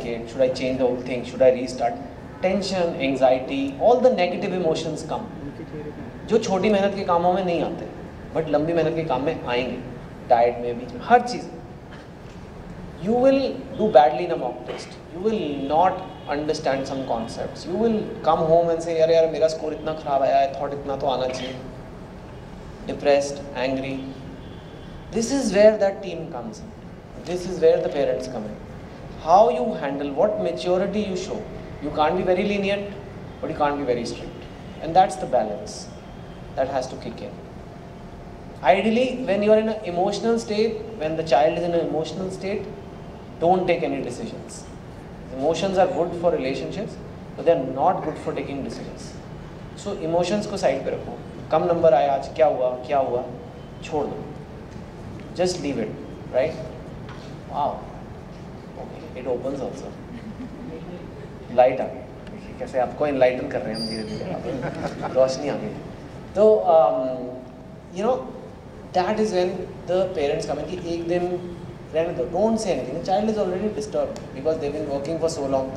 communicate? Should I change the whole thing? Should I restart? Tension, anxiety, all the negative emotions come. जो छोटी मेहनत के कामों में नहीं आते, बट लंबी मेहनत के काम में आएंगे. डाइट में भी, हर चीज़. You will do badly in a mock test. You will not understand some concepts. You will come home and say, यार मेरा स्कोर इतना खराब आया, I thought इतना तो आना चाहिए. Depressed, angry. This is where that team comes in. This is where the parents come in. How you handle, what maturity you show. You can't be very lenient, but you can't be very strict. And that's the balance that has to kick in. Ideally, when you are in an emotional state, when the child is in an emotional state, don't take any decisions. Emotions are good for relationships, but they are not good for taking decisions. So emotions को side पे रखो. कम number आया आज, क्या हुआ, छोड़ दो. Just leave it, right? Wow. Okay, it opens also. Light आ गई. देखिए कैसे आपको enlighten कर रहे हैं हम धीरे-धीरे. रोशनी आ गई. तो you know, that is when the parents come in कि एक दिन रहने दो. Don't say anything. The child is already disturbed because they've been working for so long.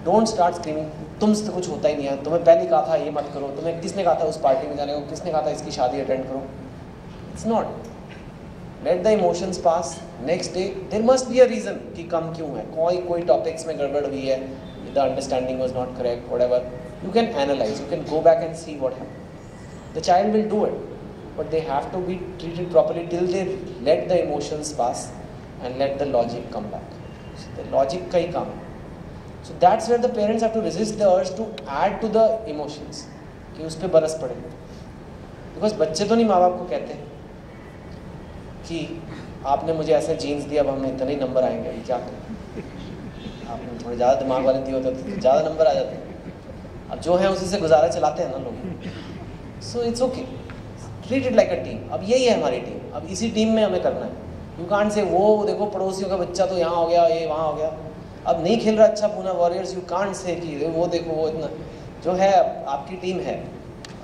Don't start screaming. तुमसे तो कुछ होता ही नहीं है. तुम्हें पहले कहा था ये मत करो. तुम्हें किसने कहा था उस पार्टी में जाने को? किसने कहा था इसकी शादी अटेंड करो? It's not. Let the emotions pass. Next day there must be a reason कि कम क्यों है. कोई topics में गड़बड़ हुई है. The understanding was not correct. Whatever. You can analyze. You can go back and see what happened. The child will do it, but they have to be treated properly till they let the emotions pass and let the logic come back. So the logic का ही काम है. So that's where the parents have to resist the urge to add to the emotions कि उस पर बरस पड़े. Because बच्चे तो नहीं माँ बाप को कहते कि आपने मुझे ऐसे जीन्स दिया अब हमें इतने ही नंबर आएंगे. ये क्या करें? आपने थोड़े ज़्यादा दिमाग वाले दिए होते तो ज़्यादा नंबर आ जाते. अब जो है उसी से गुजारा चलाते हैं ना लोग. So it's okay. Treat it like a team. अब यही है हमारी टीम. अब इसी टीम में हमें करना है. You can't say वो देखो पड़ोसियों का बच्चा तो यहाँ हो गया, ये वहाँ हो गया, अब नहीं खेल रहा अच्छा Poona warriors. You can't say कि वो देखो वो इतना जो है आपकी टीम है.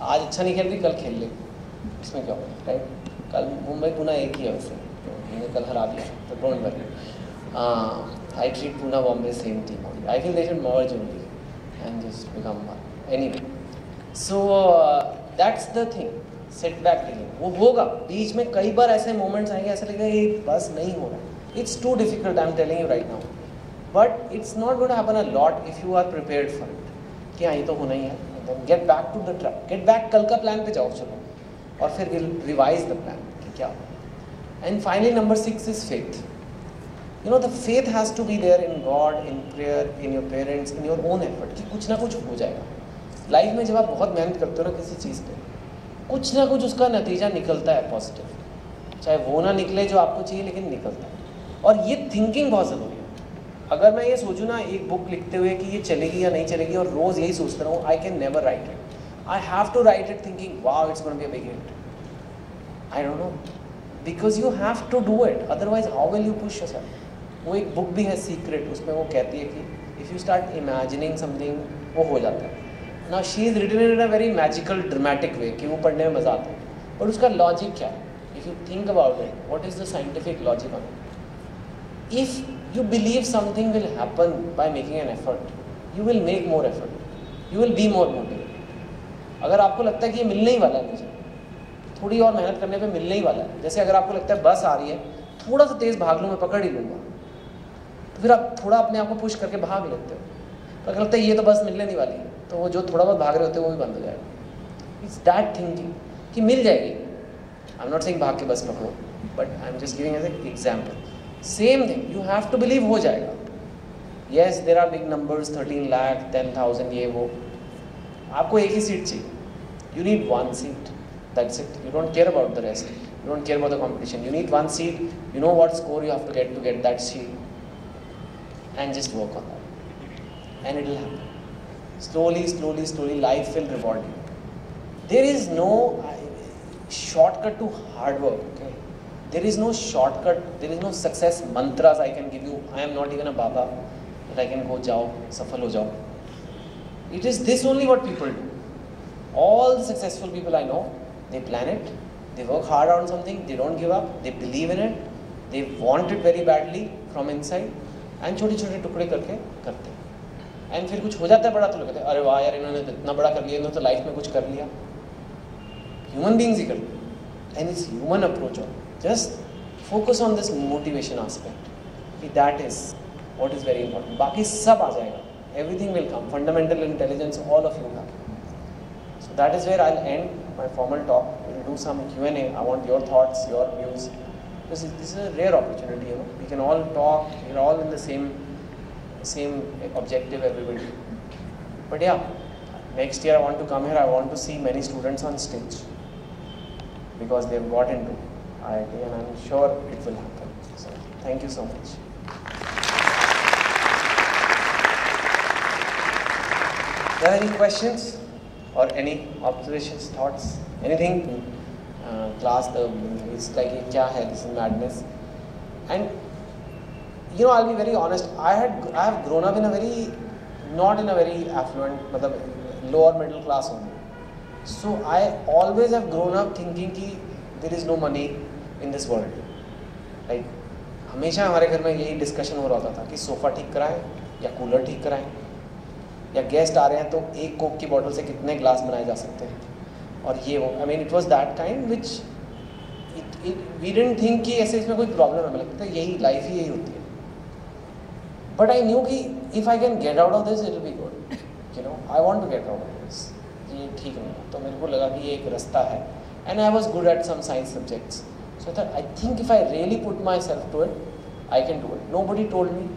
आज अच्छा नहीं खेल रही, कल खेल लेगी. इसमें क्या होगा, राइट? कल मुंबई पुणे एक ही है वैसे, तो मैंने कल हरा दिया, तो don't worry. I treat Pune Bombay same team. I feel they should merge only and just become one. Anyway, so that's the thing. Setback dealing वो होगा. बीच में कई बार ऐसे मोमेंट्स आएंगे ऐसा लगेगा ये बस नहीं हो रहा. It's too difficult, I am telling you right now. But it's not going to happen a lot if you are prepared for it कि हाँ ये तो होना ही है. Then get back to the track. Get back, कल का plan पे जाओ चलो, और फिर विल रिवाइज द प्लान कि क्या हो. And finally number 6 is faith. You know the faith has to be there in God, in prayer, in your parents, in your own effort कि कुछ ना कुछ हो जाएगा. लाइफ में जब आप बहुत मेहनत करते हो ना किसी चीज़ पे, कुछ ना कुछ उसका नतीजा निकलता है पॉजिटिव. चाहे वो ना निकले जो आपको चाहिए, लेकिन निकलता है. और ये थिंकिंग बहुत ज़रूरी है. अगर मैं ये सोचूं ना एक बुक लिखते हुए कि ये चलेगी या नहीं चलेगी और रोज़ यही सोचता रहूँ, I can never write it. I have to write it thinking wow it's gonna be a big hit. I don't know, because you have to do it, otherwise how will you push yourself. वो एक book भी है secret, उसमें वो कहती है कि if you start imagining something वो हो जाता है. Now she is written in a very magical, dramatic way कि वो पढ़ने में मज़ा आता है. और उसका लॉजिक क्या है? If you think about it, what is the scientific logic on it? If you believe something will happen by making an effort, you will make more effort. You will be more motivated. अगर आपको लगता है कि ये मिलने ही वाला है मुझे, थोड़ी और मेहनत करने पे मिलने ही वाला है. जैसे अगर आपको लगता है बस आ रही है, थोड़ा सा तेज़ भाग लूँ मैं पकड़ ही लूँगा, तो फिर आप थोड़ा अपने आप को पुश करके भाग लेते हो. तो अगर लगता है ये तो बस मिलने नहीं वाली है, तो वो जो थोड़ा बहुत भाग रहे होते हैं वो भी बंद हो जाएगा. इट्स दैट थिंकिंग कि मिल जाएगी. आई एम नॉट सेइंग भाग के बस पकड़ो, but I am just giving as an example. Same thing, you have to believe हो जाएगा. Yes there are big numbers, 13 lakh, 10,000, ये वो. आपको एक ही सीट चाहिए. You need one seat, that's it. You don't care about the rest, you don't care about the competition. You need one seat. You know what score you have to get that seat, and just work on that, and it will happen. Slowly, life will reward you. There is no shortcut to hard work. Okay? There is no shortcut. There is no success mantras I can give you. I am not even a Baba that I can go jao, safal ho jao. It is this only what people do. All the successful people I know, they plan it. They work hard on something. They don't give up. They believe in it. They want it very badly from inside, and छोटे छोटे टुकड़े करके करते हैं and फिर कुछ हो जाता है बड़ा तो लोग कहते हैं अरे वाह यार इन्होंने इतना बड़ा कर लिया, इन्होंने तो लाइफ में कुछ कर लिया. ह्यूमन बींग्स ही करते हैं and it's human approach on just focus on this motivation aspect कि that is what is very important. बाकी सब आ जाएगा, everything will come. Fundamental intelligence all of you have. So that is where I'll end my formal talk. We'll do some Q&A. I want your thoughts, your views. This is a rare opportunity, you know. We can all talk. We're all in the same objective, everybody. But yeah, next year I want to come here. I want to see many students on stage because they've got into IIT, and I'm sure it will happen. So thank you so much. Are there any questions? Or any observations, thoughts, anything? Class, it's like kya hai? This is madness. And you know, I'll be very honest. I have grown up in a very, not in a very affluent, lower middle class only. So I always have grown up thinking कि there is no money in this world. Like हमेशा हमारे घर में यही discussion हो रहा होता था कि सोफ़ा ठीक कराएं या कूलर ठीक कराएं, या गेस्ट आ रहे हैं तो एक कोक की बॉटल से कितने ग्लास बनाए जा सकते हैं. और ये वो I mean it was that kind which we didn't think कि ऐसे इसमें कोई प्रॉब्लम है. हमें लगता है यही लाइफ ही यही होती है. बट आई न्यू कि if I can get out of this it will be good. You know I want to get out of this. ये ठीक नहीं है. तो मेरे को लगा कि ये एक रास्ता है. And I was good at some science subjects. So that I think if I really put myself to it I can do it. Nobody told me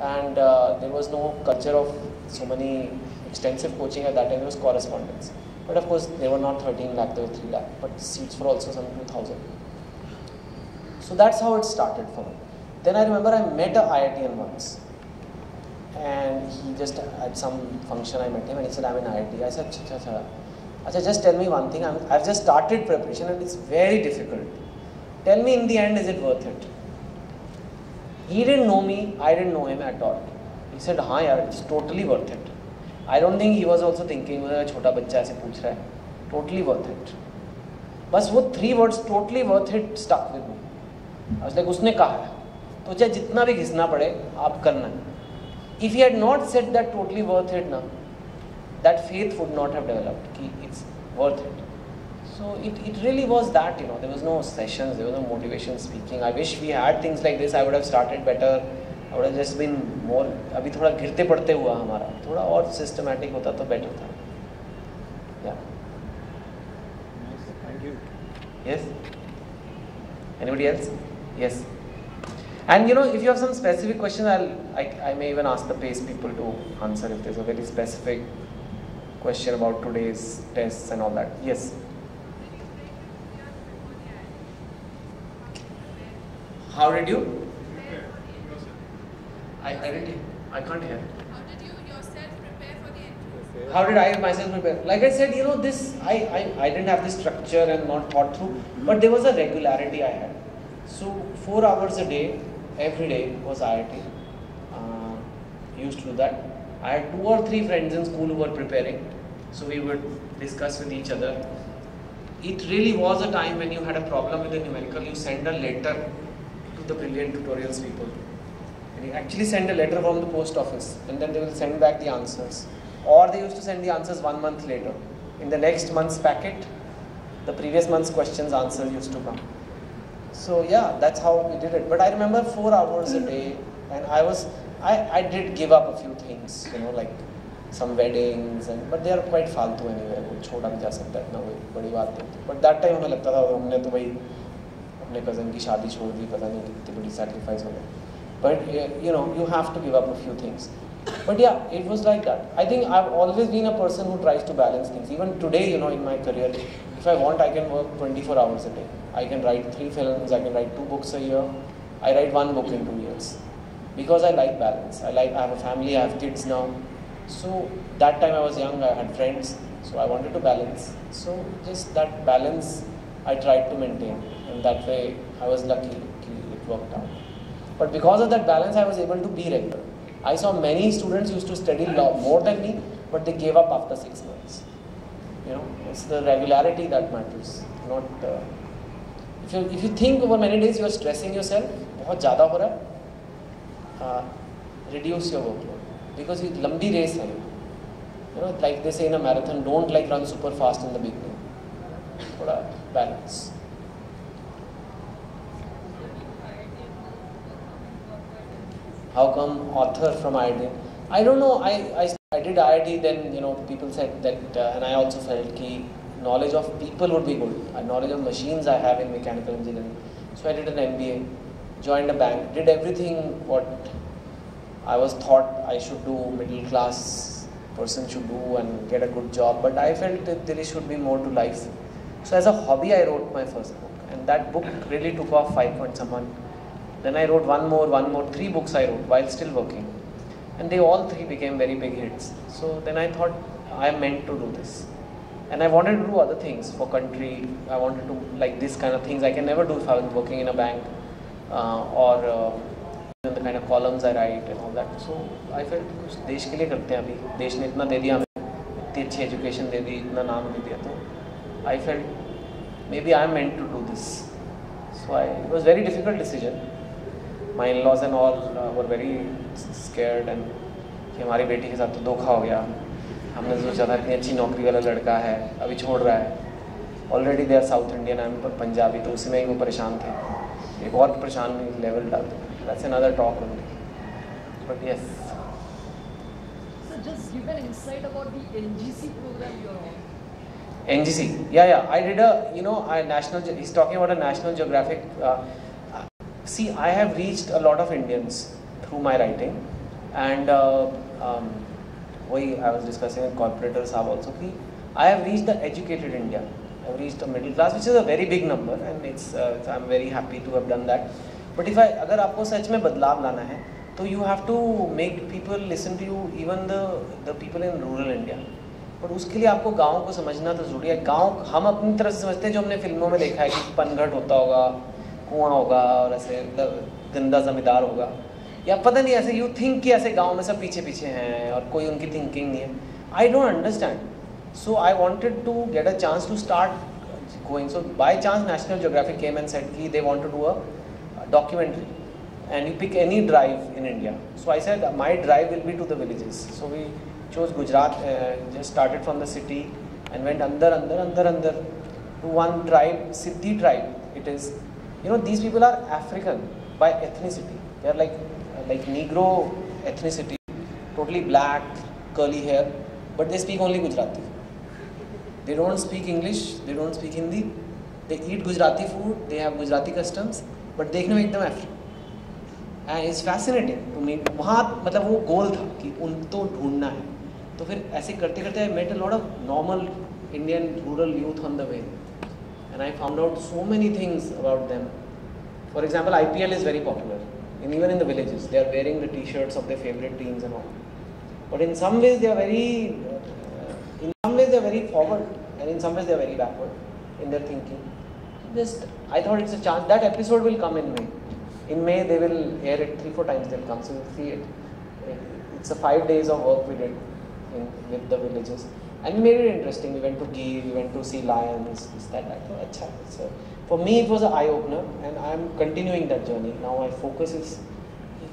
and there was no culture of so many extensive coaching at that time. It was correspondence, but of course they were not 13 lakh, they were 3 lakh, but seats were also some 2000. So that's how it started for me. Then I remember I met a IITian once, and he just at some function I met him and he said, I'm in IIT. I said, Acha, just tell me one thing. I've just started preparation and it's very difficult. Tell me in the end, is it worth it? He didn't know me, I didn't know him at all. He said, हाँ यार, it's totally worth it. I don't think he was also thinking, छोटा बच्चा ऐसे पूछ रहा है. Totally worth it. बस वो 3 words, totally worth it, stuck with me. I was like, उसने कहा है, तो चाहे जितना भी घिसना पड़े, आप करना है. If he had not said that totally worth it ना, that faith would not have developed कि it's worth it. So it really was that, you know, there was no sessions, there was no motivation speaking. I wish we had things like this. I would have started better. I would have just been more. अभी थोड़ा गिरते पड़ते हुआ हमारा, थोड़ा और systematic होता तो better था. Yeah. Thank you. Yes. Anybody else? Yes. And you know, if you have some specific questions, I may even ask the PACE people to answer if there's a very specific question about today's tests and all that. Yes. How did you? I didn't hear. I can't hear. How did you yourself prepare for the interview? How did I myself prepare? Like I said, you know, this I didn't have this structure and not thought through, but there was a regularity I had. So 4 hours a day, every day was IIT. Used to do that. I had 2 or 3 friends in school who were preparing, so we would discuss with each other. It really was a time when you had a problem with a numerical, you send a letter to the brilliant tutorials people. And you actually send a letter from the post office and then they will send back the answers. Or they used to send the answers 1 month later. In the next month's packet, the previous month's questions, answers used to come. So yeah, that's how we did it. But I remember 4 hours a day and I did give up a few things, you know, like some weddings, but they are quite फालतू anyway. वो छोड़ा भी जा सकता है, इतना कोई बड़ी बात नहीं थी. But that time हमें लगता था हमने तो भाई अपने कज़न की शादी छोड़ दी, पता नहीं कितनी बड़ी sacrifice हो गई. But you know, you have to give up a few things. But yeah, it was like that. I think I've always been a person who tries to balance things. Even today, you know, in my career, if I want, I can work 24 hours a day. I can write 3 films, I can write 2 books a year. I write 1 book in 2 years. Because I like balance. I have a family, I have kids now. So that time I was young, I had friends. So I wanted to balance. So just that balance I tried to maintain. And that way I was lucky, it worked out. But because of that balance, I was able to be regular. I saw many students used to study more than me, but they gave up after 6 months. You know, it's the regularity that matters. Not if you think over many days you are stressing yourself, बहुत ज़्यादा हो रहा है. reduce your workload, because ये लंबी race है, you know, like they say in a marathon, don't like run super fast in the beginning, थोड़ा balance. How come author from IIT? I don't know. I did IIT, then you know people said that, and I also felt कि knowledge of people would be good. Knowledge of machines I have in mechanical engineering. So I did an MBA, joined a bank, did everything what I was thought I should do, middle class person should do, and get a good job. But I felt that there should be more to life. So as a hobby, I wrote my first book, and that book really took off 5 point someone. Then I wrote one more, 3 books I wrote while still working, and they all 3 became very big hits. So then I thought I am meant to do this, and I wanted to do other things for country. I wanted to like this kind of things I can never do if I was working in a bank, or the kind of columns I write and all that. So I felt कुछ देश के लिए करते हैं, अभी देश ने इतना दे दिया हमें, इतनी अच्छी एजुकेशन दे दी, इतना नाम दे दिया, तो I felt maybe I am meant to do this. So it was very difficult decision. My in-laws and all were very scared, and कि हमारी बेटी के साथ तो धोखा हो गया, हमने सोचा था इतनी अच्छी नौकरी वाला लड़का है, अभी छोड़ रहा है, already they are South Indian, I am Punjabi, तो उसी में ही वो परेशान थे, एक और परेशान लेवल डाल दो. That's another talk only. But yes. So just give an insight about the NGC program you're on. NGC, yeah. I did a, you know, he's talking about a National Geographic. See, I have reached a lot of Indians through my writing, and I was discussing with corporators also, I have reached the educated India. I have reached a middle class, which is a very big number, and I'm very happy to have done that. But अगर आपको सच में बदलाव लाना है, तो you have to make people listen to you, even the people in rural India. पर उसके लिए आपको गाँव को समझना तो जरूरी है. गाँव हम अपनी तरफ से समझते हैं, जो हमने फिल्मों में देखा है कि पनघट होता होगा, कुआं होगा, और ऐसे गंदा जमींदार होगा, या पता नहीं ऐसे यू थिंक कि ऐसे गांव में सब पीछे पीछे हैं और कोई उनकी थिंकिंग नहीं है. I don't understand. So I wanted to get a chance to start going. So by chance national geographic came and said कि they want to do a documentary, and you pick any drive in India. So I said my drive will be to the villages. So we chose Gujarat, just started from the city and went under to one tribe, Siddhi tribe. It is, you know, these people are African by ethnicity. They are like Negro ethnicity, totally black, curly hair, but they speak only Gujarati. They don't speak English, they don't speak Hindi. They eat Gujarati food, they have Gujarati customs, but देखने में एकदम African. And it's fascinating to me. वहाँ मतलब वो गोल था कि उनको ढूंढना है. तो फिर ऐसे करते करते I met a lot of normal Indian rural youth on the way, and I found out so many things about them. For example, IPL is very popular, and even in the villages, they are wearing the T-shirts of their favorite teams and all. But in some ways, they are very forward, and in some ways, they are very backward in their thinking. Just, I thought it's a chance. That episode will come in May. In May, they will air it 3-4 times. They'll come, so you'll see it. It's a 5 days of work we did with the villages, and we made it interesting. We went to Gir, we went to see lions, this, that. I thought, अच्छा. So for me, it was an eye opener, and I'm continuing that journey. Now my focus is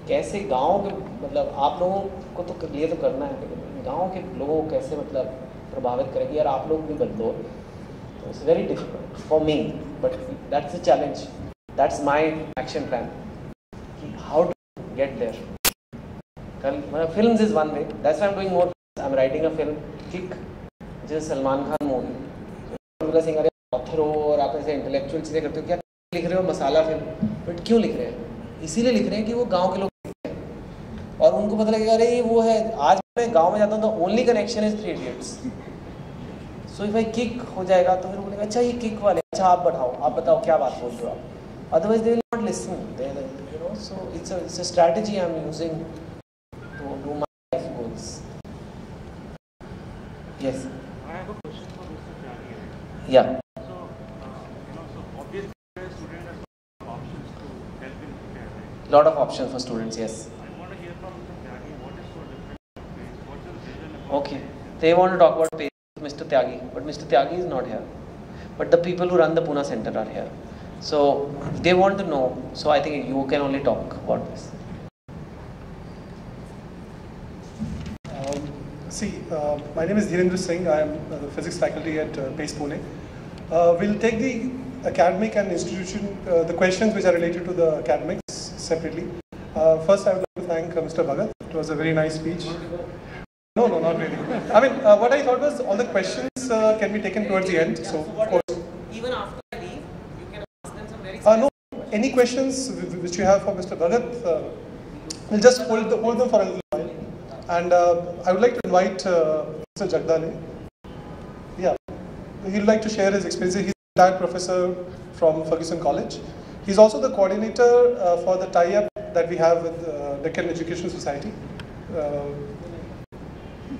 कैसे गाँव के मतलब आप लोगों को तो लिए तो करना है, लेकिन गाँव के लोगों को कैसे मतलब प्रभावित करेगी, यार आप लोग भी बदलो. So it's very difficult for me, but that's the challenge. That's my action plan. How to get there? Films is one way. That's why I'm doing more. I'm writing a film, Kick, which is a Salman Khan movie. Because Singh अरे author हो और आप ऐसे intellectual चीज़ें करते हो, क्या लिख रहे हो मसाला फिल्म? But क्यों लिख रहे हैं? इसीलिए लिख रहे हैं कि वो गांव के लोग हैं और उनको पता लगेगा अरे ये वो है. आज मैं गांव में जाता हूँ तो only connection is 3 Idiots. So if I kick हो जाएगा तो फिर बोलेगा अच्छा ये किक वाले, अच्छा आप बताओ क्या बात बोल रहे हो आप. Otherwise they will not listen. You know, so it's a strategy I'm using to do my life goals. Yes. I have a question for Mr. Tyagi. Yeah. So so obviously students have options to help in care, right? Lot of options for students. Yes. I want to hear from Mr. Tyagi what is so different about PACE? What's your vision about Okay. PACE? They want to talk about PACE with Mr. Tyagi, but Mr. Tyagi is not here. But the people who run the Pune Center are here. So they want to know. So I think you can only talk about this. See, my name is Dhirendra Singh. I am the physics faculty at PACE Pune. We'll take the academic and institution, the questions which are related to the academics separately. First, I would like to thank Mr. Bhagat. It was a very nice speech. No, not really. I mean, what I thought was all the questions can be taken towards the end. So, of course. Even after I leave, you can ask them some very No, any questions which you have for Mr. Bhagat, we'll just hold them for a little while. And I would like to invite Mr. Jagdale. Yeah, he'd like to share his experiences. He's a retired professor from Ferguson College. He's also the coordinator for the tie-up that we have with Deccan Education Society.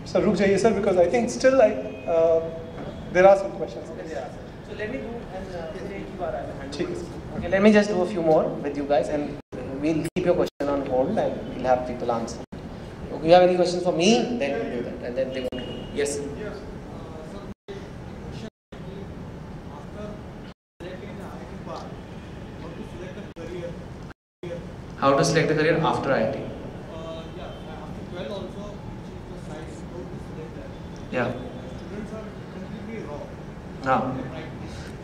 Sir, ruk jaiye sir, because I think still there are some questions. So let me do okay, let me just do a few more with you guys, and we'll keep your question on hold and we'll have people answer. If you have any questions for me, then we'll do that, and then they will. Yes. How to select a career after IIT? Yeah, after 12 also, which is the size, how to select that. Yeah. Students are completely wrong. हाँ.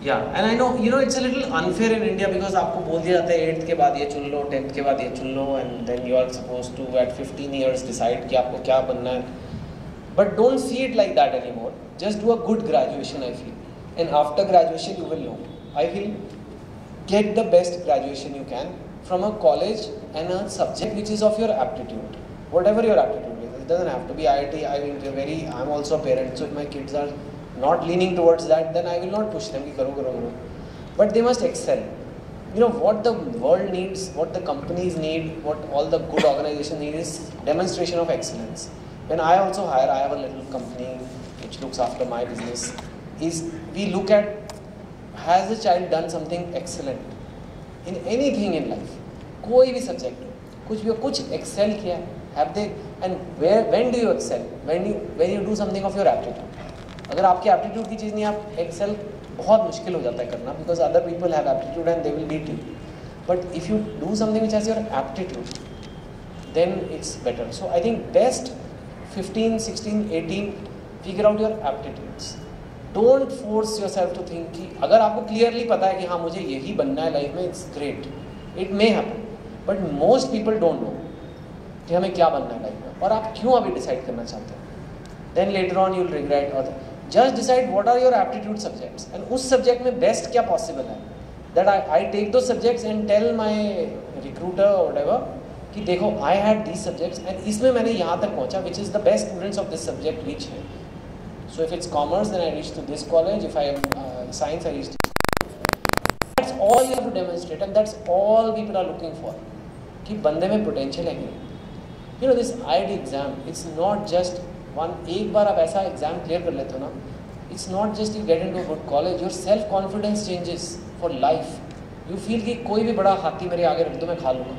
Yeah, and I know, it's a little unfair in India because आपको बोल दिया जाता है 8th के बाद ये चुन लो, 10th के बाद ये चुन लो, and then you are supposed to at 15 years decide कि आपको क्या बनना है. But don't see it like that anymore. Just do a good graduation, I feel. And after graduation, you will know. I feel get the best graduation you can from a college and a subject which is of your aptitude. Whatever your aptitude is. It doesn't have to be IIT. I'm also a parent, so if my kids are not leaning towards that, then I will not push them. Karo. But they must excel. What the world needs, what the companies need, what all the good organizations need is demonstration of excellence. When I also hire, I have a little company which looks after my business, we look at, has the child done something excellent in anything in life? कोई भी subject हो, कुछ excel किया, have they, and when do you excel? When you do something of your aptitude. अगर आपकी aptitude की चीज़ नहीं, आप excel बहुत मुश्किल हो जाता है करना, because other people have aptitude and they will beat you. But if you do something which has your aptitude, then it's better. So I think best 15, 16, 18, figure out your aptitudes. Don't force yourself to think कि अगर आपको clearly पता है कि हाँ मुझे यही बनना है life में, it's great. It may happen, but most people don't know कि हमें क्या बनना है life में और आप क्यों अभी decide करना चाहते हैं. Then later on you'll regret. Or just decide what are your aptitude subjects and उस subject में best क्या possible है. That I take those subjects and tell my recruiter or whatever कि देखो I had these subjects and इसमें मैंने यहाँ तक पहुँचा, which is the best students of this subject reach है. So if it's commerce, then I reach to this college. If I am science, I reach to that's all you have to demonstrate, and that's all people are looking for. कि बंदे में potential है कि नहीं. This IIT exam, it's not just one. एक बार आप ऐसा exam clear कर लेते हो ना, it's not just you get into a good college. Your self confidence changes for life. You feel कि कोई भी बड़ा हाथी मेरे आगे रख दो मैं खा लूँगा.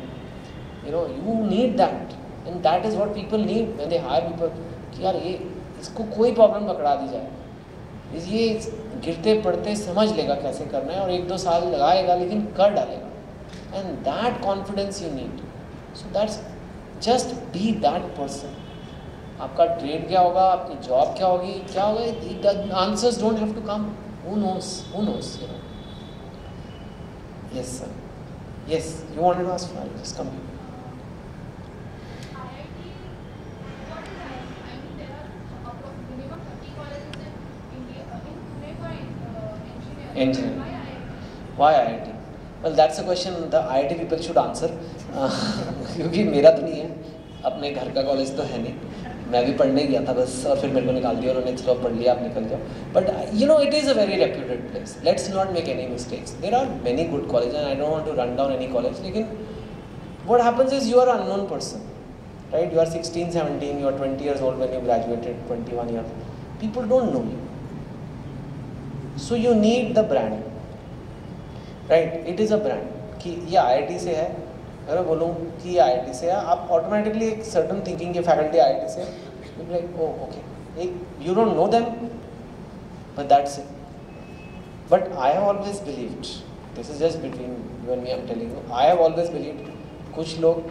You need that, and that is what people need when they hire people. कि यार ये इसको कोई प्रॉब्लम पकड़ा दी जाए, ये गिरते पड़ते समझ लेगा कैसे करना है और 1-2 साल लगाएगा लेकिन कर डालेगा. And that confidence you need. So that's just be that person. आपका ट्रेड क्या होगा, आपकी जॉब क्या होगी, क्या होगा, answers don't have to come. Who knows. Yes sir. Yes, you wanted to ask. Just come. Engineering. Why IIT? Well, that's a question the IIT people should answer. क्योंकि मेरा तो नहीं है, अपने घर का कॉलेज तो है नहीं. मैं भी पढ़ने गया था बस, और फिर मेरे को निकाल दिया उन्होंने, चलो पढ़ लिया आप निकल जाओ. But it is a very reputed place. Let's not make any mistakes. There are many good colleges and I don't want to run down any college. लेकिन what happens is you are an unknown person, right? You are 16, 17, you are 20 years old when you graduated, 21 years. People don't know you. So you need the brand, right? It is a brand. कि ये IIT से है, अगर मैं बोलूँ कि ये IIT से है, आप automatically एक certain thinking के faculty IIT से, you'll be like, oh okay. You don't know them, but that's it. But I have always believed, this is just between you and me, I'm telling you, I have always believed, कुछ लोग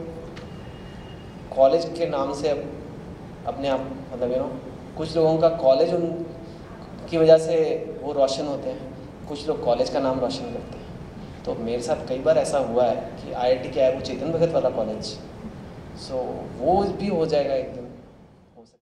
college के नाम से अपने आप मतलब कुछ लोगों का कॉलेज उनकी वजह से वो रोशन होते हैं, कुछ लोग कॉलेज का नाम रोशन करते हैं। तो मेरे साथ कई बार ऐसा हुआ है कि IIT क्या है वो चेतन भगत वाला कॉलेज, सो वो भी हो जाएगा एक दिन।